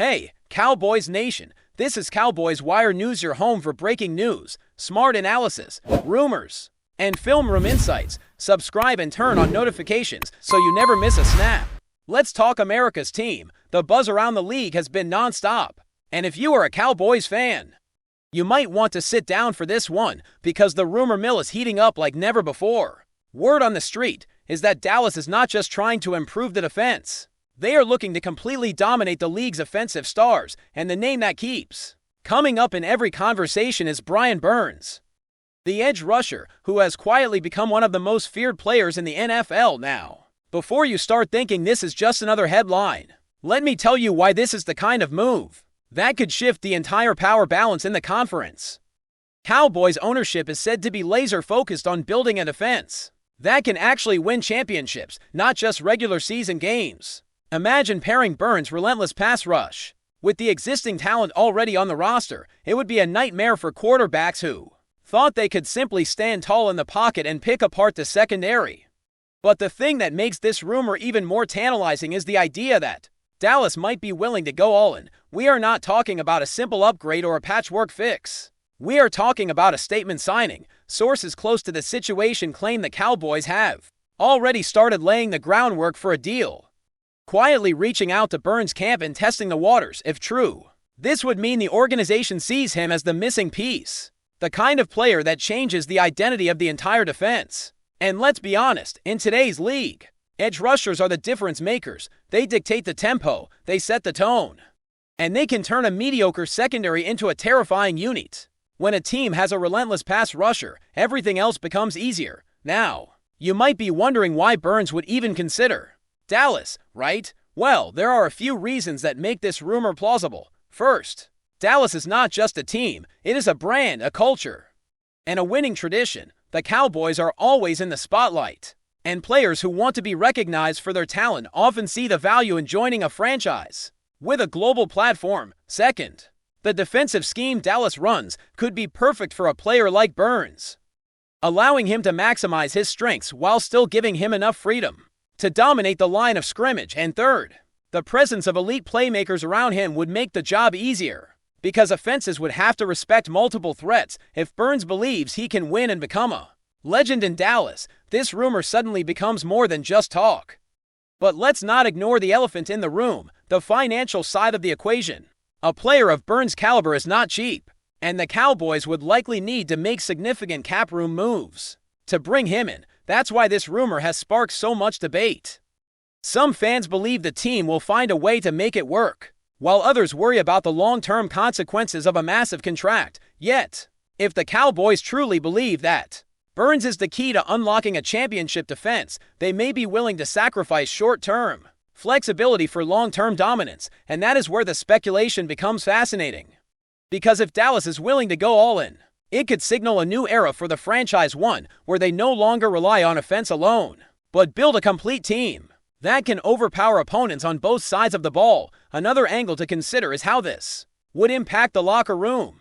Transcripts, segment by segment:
Hey, Cowboys Nation, this is Cowboys Wire News, your home for breaking news, smart analysis, rumors, and film room insights. Subscribe and turn on notifications so you never miss a snap. Let's talk America's team. The buzz around the league has been nonstop. And if you are a Cowboys fan, you might want to sit down for this one because the rumor mill is heating up like never before. Word on the street is that Dallas is not just trying to improve the defense. They are looking to completely dominate the league's offensive stars, and the name that keeps coming up in every conversation is Brian Burns, the edge rusher who has quietly become one of the most feared players in the NFL now. Before you start thinking this is just another headline, let me tell you why this is the kind of move that could shift the entire power balance in the conference. Cowboys ownership is said to be laser-focused on building a defense that can actually win championships, not just regular season games. Imagine pairing Burns' relentless pass rush with the existing talent already on the roster. It would be a nightmare for quarterbacks who thought they could simply stand tall in the pocket and pick apart the secondary. But the thing that makes this rumor even more tantalizing is the idea that Dallas might be willing to go all in. We are not talking about a simple upgrade or a patchwork fix. We are talking about a statement signing. Sources close to the situation claim the Cowboys have already started laying the groundwork for a deal, quietly reaching out to Burns' camp and testing the waters. If true, this would mean the organization sees him as the missing piece, the kind of player that changes the identity of the entire defense. And let's be honest, in today's league, edge rushers are the difference makers. They dictate the tempo, they set the tone, and they can turn a mediocre secondary into a terrifying unit. When a team has a relentless pass rusher, everything else becomes easier. Now, you might be wondering why Burns would even consider Dallas, right? Well, there are a few reasons that make this rumor plausible. First, Dallas is not just a team, it is a brand, a culture, and a winning tradition. The Cowboys are always in the spotlight, and players who want to be recognized for their talent often see the value in joining a franchise with a global platform. Second, the defensive scheme Dallas runs could be perfect for a player like Burns, allowing him to maximize his strengths while still giving him enough freedom to dominate the line of scrimmage. And third, the presence of elite playmakers around him would make the job easier, because offenses would have to respect multiple threats. If Burns believes he can win and become a legend in Dallas, this rumor suddenly becomes more than just talk. But let's not ignore the elephant in the room, the financial side of the equation. A player of Burns' caliber is not cheap, and the Cowboys would likely need to make significant cap room moves to bring him in. That's why this rumor has sparked so much debate. Some fans believe the team will find a way to make it work, while others worry about the long-term consequences of a massive contract. Yet, if the Cowboys truly believe that Burns is the key to unlocking a championship defense, they may be willing to sacrifice short-term flexibility for long-term dominance, and that is where the speculation becomes fascinating. Because if Dallas is willing to go all in, it could signal a new era for the franchise, one where they no longer rely on offense alone, but build a complete team that can overpower opponents on both sides of the ball. Another angle to consider is how this would impact the locker room.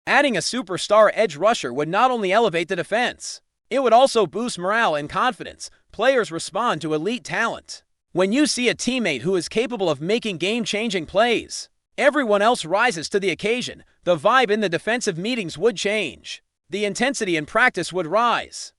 Adding a superstar edge rusher would not only elevate the defense, it would also boost morale and confidence. Players respond to elite talent. When you see a teammate who is capable of making game-changing plays, everyone else rises to the occasion. The vibe in the defensive meetings would change. The intensity in practice would rise.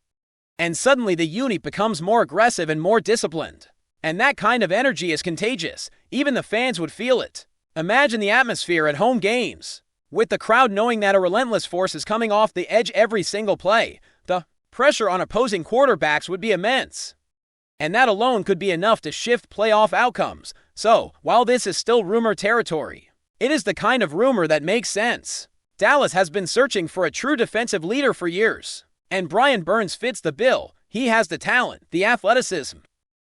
And suddenly the unit becomes more aggressive and more disciplined. And that kind of energy is contagious. Even the fans would feel it. Imagine the atmosphere at home games, with the crowd knowing that a relentless force is coming off the edge every single play. The pressure on opposing quarterbacks would be immense, and that alone could be enough to shift playoff outcomes. So, while this is still rumor territory, it is the kind of rumor that makes sense. Dallas has been searching for a true defensive leader for years, and Brian Burns fits the bill. He has the talent, the athleticism,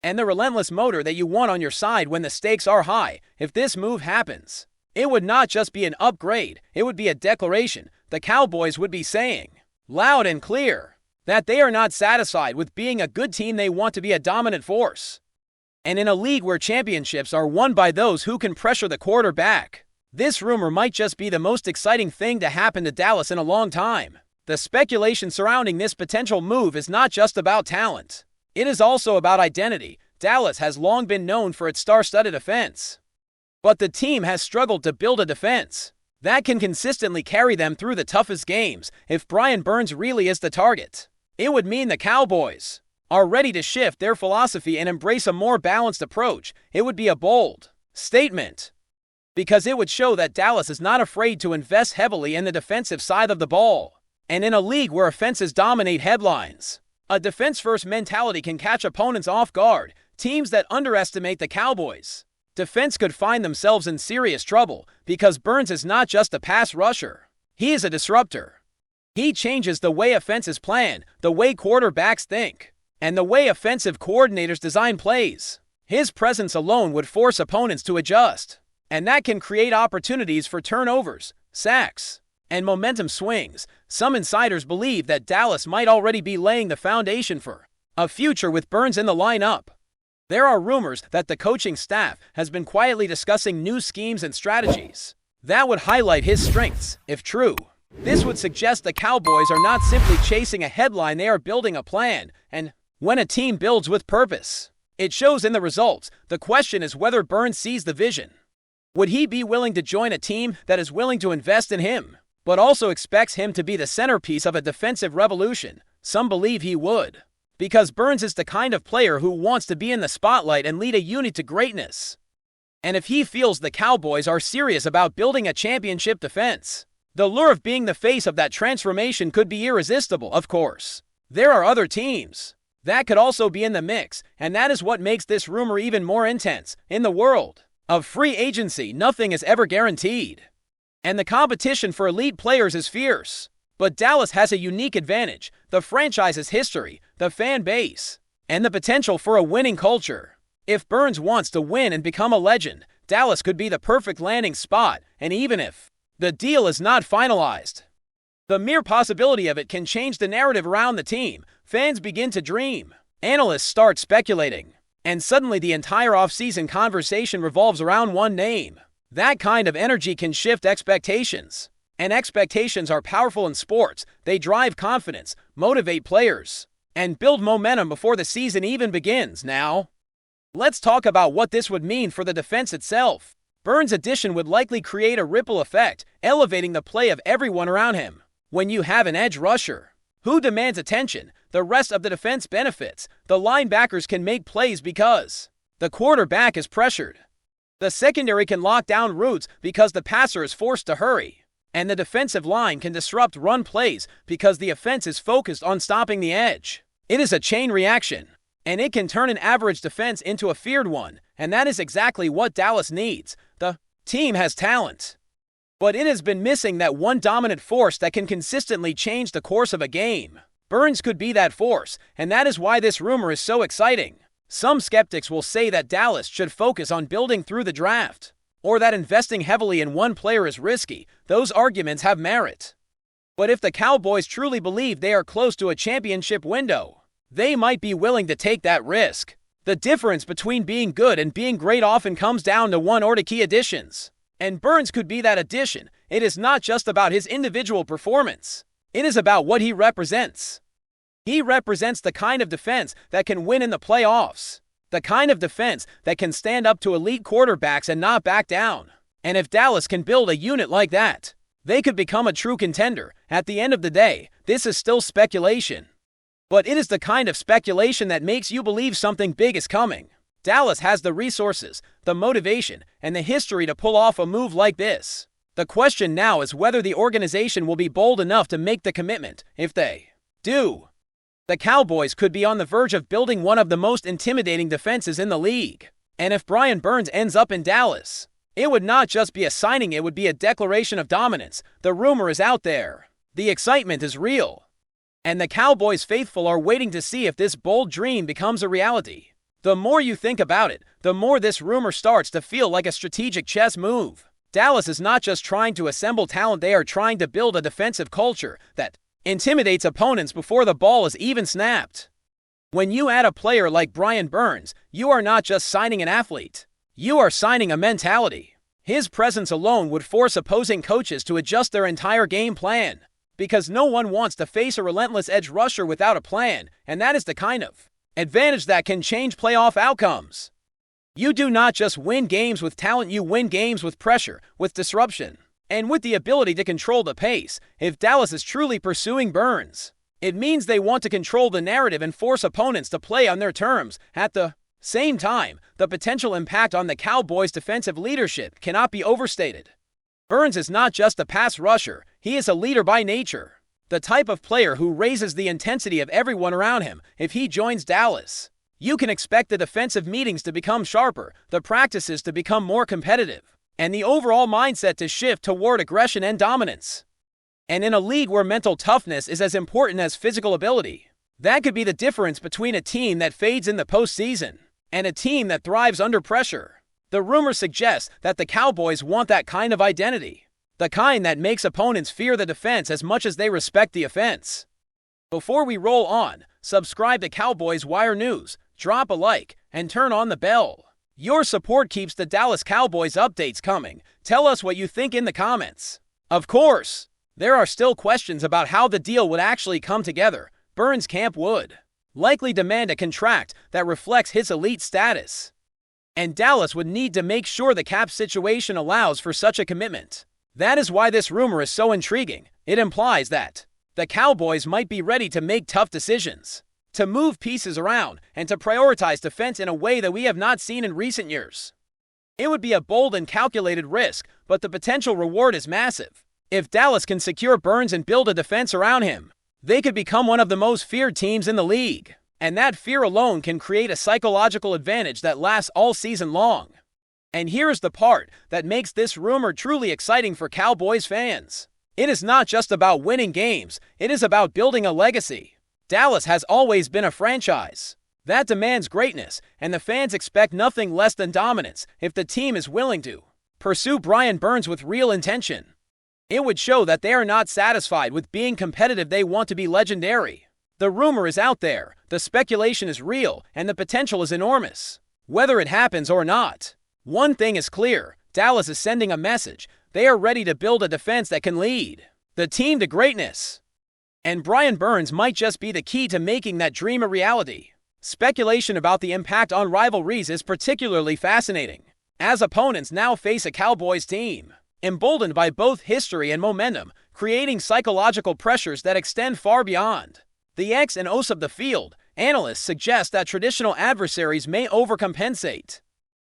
and the relentless motor that you want on your side when the stakes are high. If this move happens, it would not just be an upgrade, it would be a declaration. The Cowboys would be saying, loud and clear, that they are not satisfied with being a good team. They want to be a dominant force. And in a league where championships are won by those who can pressure the quarterback, this rumor might just be the most exciting thing to happen to Dallas in a long time. The speculation surrounding this potential move is not just about talent. It is also about identity. Dallas has long been known for its star-studded offense, But the team has struggled to build a defense that can consistently carry them through the toughest games. If Brian Burns really is the target, it would mean the Cowboys are ready to shift their philosophy and embrace a more balanced approach. It would be a bold statement, because it would show that Dallas is not afraid to invest heavily in the defensive side of the ball. And in a league where offenses dominate headlines, a defense-first mentality can catch opponents off guard. Teams that underestimate the Cowboys' defense could find themselves in serious trouble, because Burns is not just a pass rusher. He is a disruptor. He changes the way offenses plan, the way quarterbacks think, and the way offensive coordinators design plays. His presence alone would force opponents to adjust, and that can create opportunities for turnovers, sacks, and momentum swings. Some insiders believe that Dallas might already be laying the foundation for a future with Burns in the lineup. There are rumors that the coaching staff has been quietly discussing new schemes and strategies that would highlight his strengths. If true, this would suggest the Cowboys are not simply chasing a headline, they are building a plan. And when a team builds with purpose, it shows in the results. The question is whether Burns sees the vision. Would he be willing to join a team that is willing to invest in him, but also expects him to be the centerpiece of a defensive revolution? Some believe he would, because Burns is the kind of player who wants to be in the spotlight and lead a unit to greatness. And if he feels the Cowboys are serious about building a championship defense, the lure of being the face of that transformation could be irresistible. Of course, there are other teams that could also be in the mix, and that is what makes this rumor even more intense. In the world of free agency, nothing is ever guaranteed, and the competition for elite players is fierce. But Dallas has a unique advantage: the franchise's history, the fan base, and the potential for a winning culture. If Burns wants to win and become a legend, Dallas could be the perfect landing spot. And even if the deal is not finalized, the mere possibility of it can change the narrative around the team. Fans begin to dream, analysts start speculating, and suddenly the entire offseason conversation revolves around one name. That kind of energy can shift expectations. And expectations are powerful in sports. They drive confidence, motivate players, and build momentum before the season even begins. Now, let's talk about what this would mean for the defense itself. Burns' addition would likely create a ripple effect, elevating the play of everyone around him. When you have an edge rusher who demands attention, the rest of the defense benefits. The linebackers can make plays because the quarterback is pressured. The secondary can lock down routes because the passer is forced to hurry. And the defensive line can disrupt run plays because the offense is focused on stopping the edge. It is a chain reaction, and it can turn an average defense into a feared one, and that is exactly what Dallas needs. The team has talent, but it has been missing that one dominant force that can consistently change the course of a game. Burns could be that force, and that is why this rumor is so exciting. Some skeptics will say that Dallas should focus on building through the draft, or that investing heavily in one player is risky. Those arguments have merit. But if the Cowboys truly believe they are close to a championship window, they might be willing to take that risk. The difference between being good and being great often comes down to one or two key additions. And Burns could be that addition. It is not just about his individual performance. It is about what he represents. He represents the kind of defense that can win in the playoffs. The kind of defense that can stand up to elite quarterbacks and not back down. And if Dallas can build a unit like that, they could become a true contender. At the end of the day, this is still speculation. But it is the kind of speculation that makes you believe something big is coming. Dallas has the resources, the motivation, and the history to pull off a move like this. The question now is whether the organization will be bold enough to make the commitment. If they do, the Cowboys could be on the verge of building one of the most intimidating defenses in the league. And if Brian Burns ends up in Dallas, it would not just be a signing, it would be a declaration of dominance. The rumor is out there. The excitement is real. And the Cowboys faithful are waiting to see if this bold dream becomes a reality. The more you think about it, the more this rumor starts to feel like a strategic chess move. Dallas is not just trying to assemble talent, they are trying to build a defensive culture that intimidates opponents before the ball is even snapped. When you add a player like Brian Burns, you are not just signing an athlete. You are signing a mentality. His presence alone would force opposing coaches to adjust their entire game plan, because no one wants to face a relentless edge rusher without a plan, and that is the kind of advantage that can change playoff outcomes. You do not just win games with talent, you win games with pressure, with disruption, and with the ability to control the pace. If Dallas is truly pursuing Burns, it means they want to control the narrative and force opponents to play on their terms. At the same time, the potential impact on the Cowboys' defensive leadership cannot be overstated. Burns is not just a pass rusher, he is a leader by nature. The type of player who raises the intensity of everyone around him. If he joins Dallas, you can expect the defensive meetings to become sharper, the practices to become more competitive, and the overall mindset to shift toward aggression and dominance. And in a league where mental toughness is as important as physical ability, that could be the difference between a team that fades in the postseason and a team that thrives under pressure. The rumor suggests that the Cowboys want that kind of identity, the kind that makes opponents fear the defense as much as they respect the offense. Before we roll on, subscribe to Cowboys Wire News, drop a like, and turn on the bell. Your support keeps the Dallas Cowboys updates coming. Tell us what you think in the comments. Of course, there are still questions about how the deal would actually come together. Burns' camp would likely demand a contract that reflects his elite status, and Dallas would need to make sure the cap situation allows for such a commitment. That is why this rumor is so intriguing. It implies that the Cowboys might be ready to make tough decisions, to move pieces around, and to prioritize defense in a way that we have not seen in recent years. It would be a bold and calculated risk, but the potential reward is massive. If Dallas can secure Burns and build a defense around him, they could become one of the most feared teams in the league. And that fear alone can create a psychological advantage that lasts all season long. And here's the part that makes this rumor truly exciting for Cowboys fans. It is not just about winning games, it is about building a legacy. Dallas has always been a franchise that demands greatness, and the fans expect nothing less than dominance. If the team is willing to pursue Brian Burns with real intention, it would show that they are not satisfied with being competitive, they want to be legendary. The rumor is out there, the speculation is real, and the potential is enormous. Whether it happens or not, one thing is clear: Dallas is sending a message. They are ready to build a defense that can lead the team to greatness. And Brian Burns might just be the key to making that dream a reality. Speculation about the impact on rivalries is particularly fascinating, as opponents now face a Cowboys team emboldened by both history and momentum, creating psychological pressures that extend far beyond the X and O's of the field. Analysts suggest that traditional adversaries may overcompensate,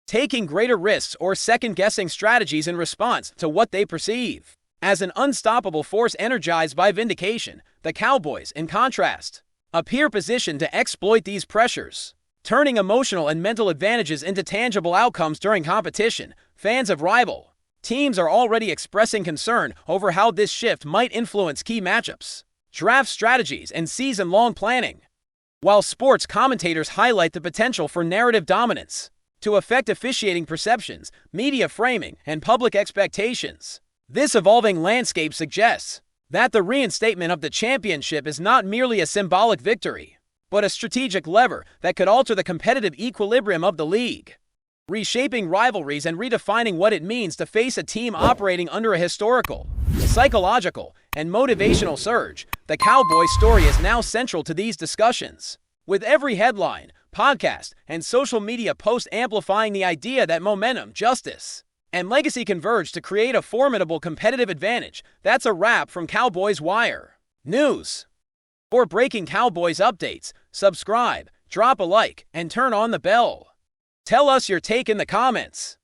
taking greater risks or second-guessing strategies in response to what they perceive as an unstoppable force energized by vindication. The Cowboys, in contrast, appear positioned to exploit these pressures, turning emotional and mental advantages into tangible outcomes during competition. Fans of rival teams are already expressing concern over how this shift might influence key matchups, draft strategies, and season-long planning, while sports commentators highlight the potential for narrative dominance to affect officiating perceptions, media framing, and public expectations. This evolving landscape suggests that the reinstatement of the championship is not merely a symbolic victory, but a strategic lever that could alter the competitive equilibrium of the league, reshaping rivalries and redefining what it means to face a team operating under a historical, psychological, and motivational surge. The Cowboys story is now central to these discussions, with every headline, podcast, and social media post amplifying the idea that momentum, justice, and legacy converge to create a formidable competitive advantage. That's a wrap from Cowboys Wire News. For breaking Cowboys updates, subscribe, drop a like, and turn on the bell. Tell us your take in the comments.